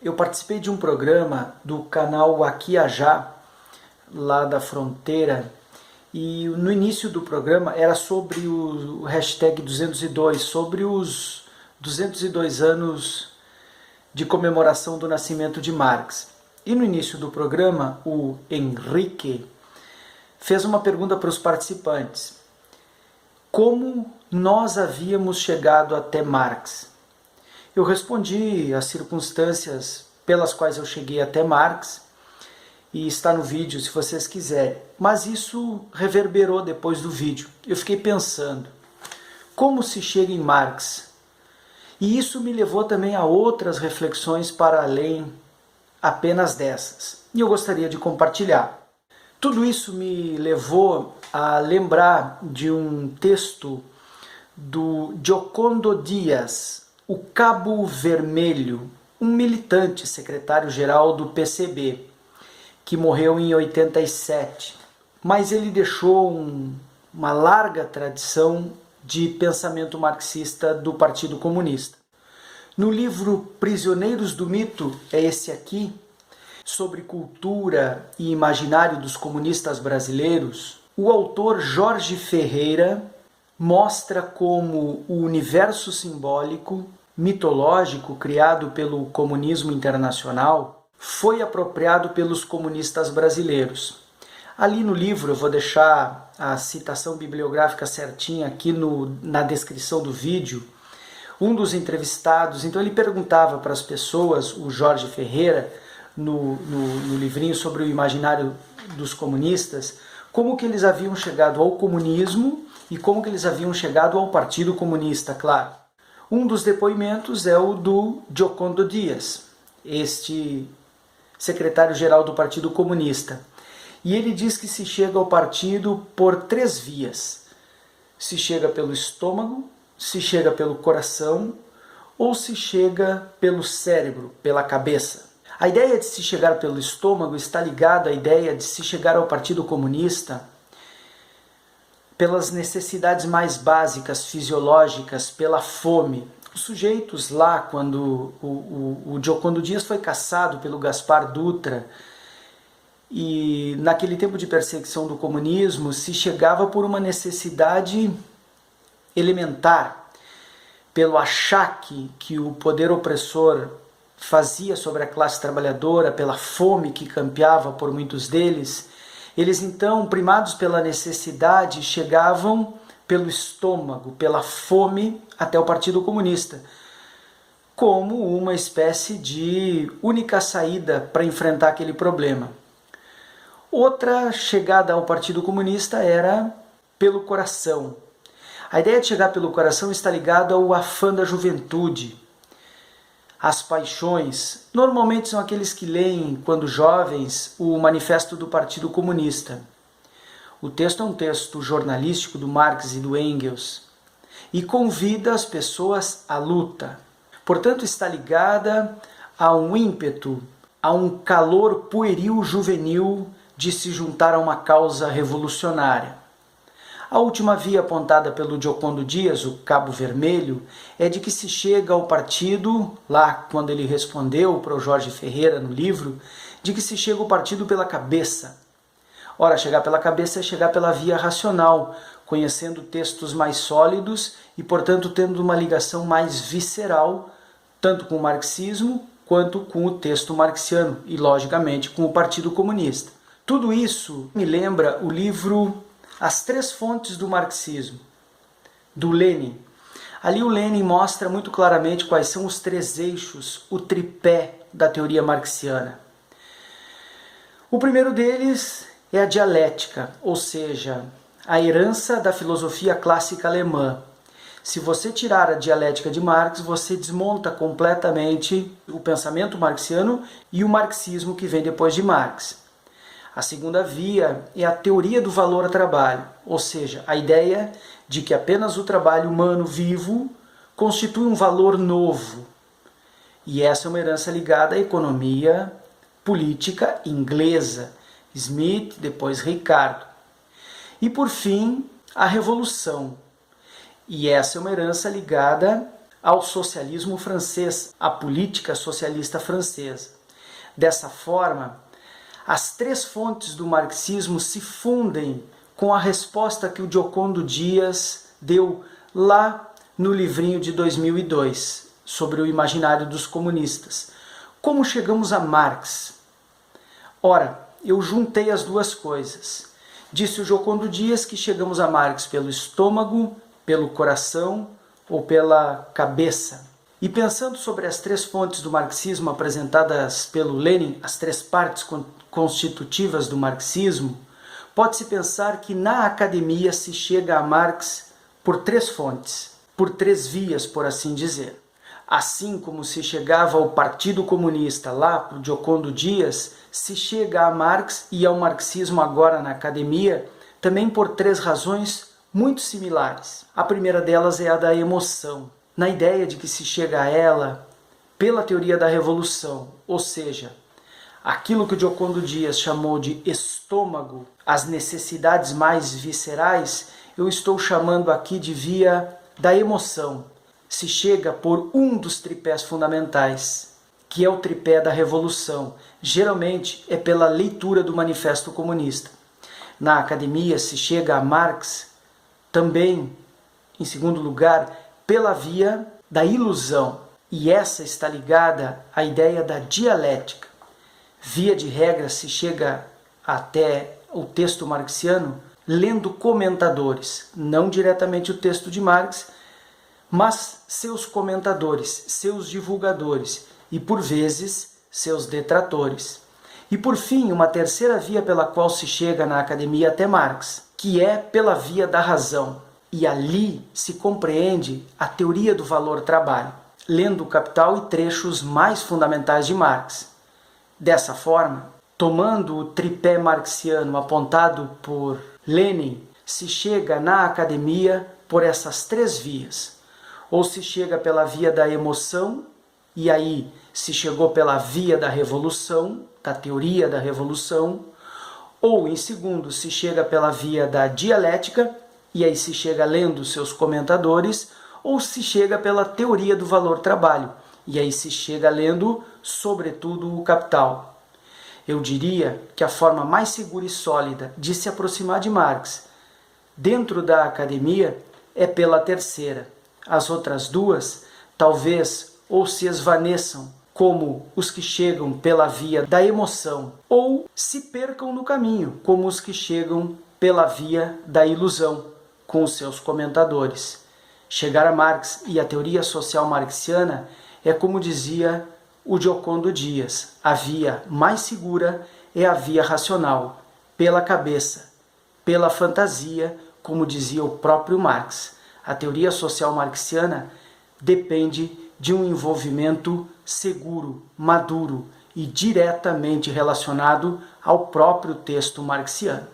eu participei de um programa do canal Aqui a Já, lá da fronteira, e no início do programa era sobre o hashtag 202, sobre os 202 anos de comemoração do nascimento de Marx. E no início do programa, o Henrique fez uma pergunta para os participantes: como nós havíamos chegado até Marx? Eu respondi as circunstâncias pelas quais eu cheguei até Marx, e está no vídeo se vocês quiserem. Mas isso reverberou depois do vídeo. Eu fiquei pensando, como se chega em Marx? E isso me levou também a outras reflexões para além apenas dessas. E eu gostaria de compartilhar. Tudo isso me levou a lembrar de um texto do Giocondo Dias, o Cabo Vermelho, um militante secretário-geral do PCB, que morreu em 87. Mas ele deixou uma larga tradição de pensamento marxista do Partido Comunista. No livro Prisioneiros do Mito, é esse aqui, sobre cultura e imaginário dos comunistas brasileiros, o autor Jorge Ferreira mostra como o universo simbólico, mitológico criado pelo comunismo internacional foi apropriado pelos comunistas brasileiros. Ali no livro, eu vou deixar a citação bibliográfica certinha aqui na descrição do vídeo, um dos entrevistados, então ele perguntava para as pessoas, o Jorge Ferreira, no livrinho sobre o imaginário dos comunistas, como que eles haviam chegado ao comunismo e como que eles haviam chegado ao Partido Comunista, claro. Um dos depoimentos é o do Giocondo Dias, este secretário-geral do Partido Comunista. E ele diz que se chega ao partido por 3 vias. Se chega pelo estômago, se chega pelo coração ou se chega pelo cérebro, pela cabeça. A ideia de se chegar pelo estômago está ligada à ideia de se chegar ao Partido Comunista pelas necessidades mais básicas, fisiológicas, pela fome. Os sujeitos lá, quando o Giocondo Dias foi caçado pelo Gaspar Dutra, e naquele tempo de perseguição do comunismo, se chegava por uma necessidade elementar, pelo achaque que o poder opressor fazia sobre a classe trabalhadora, pela fome que campeava por muitos deles. Eles então, primados pela necessidade, chegavam pelo estômago, pela fome, até o Partido Comunista, como uma espécie de única saída para enfrentar aquele problema. Outra chegada ao Partido Comunista era pelo coração. A ideia de chegar pelo coração está ligada ao afã da juventude. As paixões normalmente são aqueles que leem, quando jovens, o Manifesto do Partido Comunista. O texto é um texto jornalístico do Marx e do Engels e convida as pessoas à luta. Portanto, está ligada a um ímpeto, a um calor pueril juvenil de se juntar a uma causa revolucionária. A última via apontada pelo Giocondo Dias, o Cabo Vermelho, é de que se chega ao partido, lá quando ele respondeu para o Jorge Ferreira no livro, de que se chega ao partido pela cabeça. Ora, chegar pela cabeça é chegar pela via racional, conhecendo textos mais sólidos e, portanto, tendo uma ligação mais visceral, tanto com o marxismo quanto com o texto marxiano e, logicamente, com o Partido Comunista. Tudo isso me lembra o livro As 3 Fontes do Marxismo, do Lenin. Ali o Lenin mostra muito claramente quais são os 3 eixos, o tripé da teoria marxiana. O primeiro deles é a dialética, ou seja, a herança da filosofia clássica alemã. Se você tirar a dialética de Marx, você desmonta completamente o pensamento marxiano e o marxismo que vem depois de Marx. A segunda via é a teoria do valor ao trabalho, ou seja, a ideia de que apenas o trabalho humano vivo constitui um valor novo. E essa é uma herança ligada à economia política inglesa, Smith, depois Ricardo. E por fim, a revolução. E essa é uma herança ligada ao socialismo francês, à política socialista francesa. Dessa forma, as três fontes do marxismo se fundem com a resposta que o Giocondo Dias deu lá no livrinho de 2002, sobre o imaginário dos comunistas. Como chegamos a Marx? Ora, eu juntei as duas coisas. Disse o Giocondo Dias que chegamos a Marx pelo estômago, pelo coração ou pela cabeça. E pensando sobre as três fontes do marxismo apresentadas pelo Lenin, as três partes constitutivas do marxismo, pode-se pensar que na academia se chega a Marx por três fontes, por três vias, por assim dizer. Assim como se chegava ao Partido Comunista lá para o Giocondo Dias, se chega a Marx e ao marxismo agora na academia, também por três razões muito similares. A primeira delas é a da emoção, na ideia de que se chega a ela pela teoria da revolução, ou seja, aquilo que o Giocondo Dias chamou de estômago, as necessidades mais viscerais, eu estou chamando aqui de via da emoção. Se chega por um dos tripés fundamentais, que é o tripé da revolução. Geralmente é pela leitura do Manifesto Comunista. Na academia se chega a Marx também, em segundo lugar, pela via da ilusão. E essa está ligada à ideia da dialética. Via de regra se chega até o texto marxiano lendo comentadores, não diretamente o texto de Marx, mas seus comentadores, seus divulgadores e, por vezes, seus detratores. E, por fim, uma terceira via pela qual se chega na academia até Marx, que é pela via da razão. E ali se compreende a teoria do valor-trabalho, lendo o Capital e trechos mais fundamentais de Marx. Dessa forma, tomando o tripé marxiano apontado por Lenin, se chega na academia por essas três vias. Ou se chega pela via da emoção, e aí se chegou pela via da revolução, da teoria da revolução, ou em segundo se chega pela via da dialética, e aí se chega lendo seus comentadores, ou se chega pela teoria do valor-trabalho, e aí se chega lendo, sobretudo, o Capital. Eu diria que a forma mais segura e sólida de se aproximar de Marx dentro da academia é pela terceira. As outras duas talvez ou se esvaneçam, como os que chegam pela via da emoção, ou se percam no caminho, como os que chegam pela via da ilusão, com os seus comentadores. Chegar a Marx e a teoria social marxiana é, como dizia o Giocondo Dias, a via mais segura é a via racional, pela cabeça, pela fantasia, como dizia o próprio Marx. A teoria social marxiana depende de um envolvimento seguro, maduro e diretamente relacionado ao próprio texto marxiano.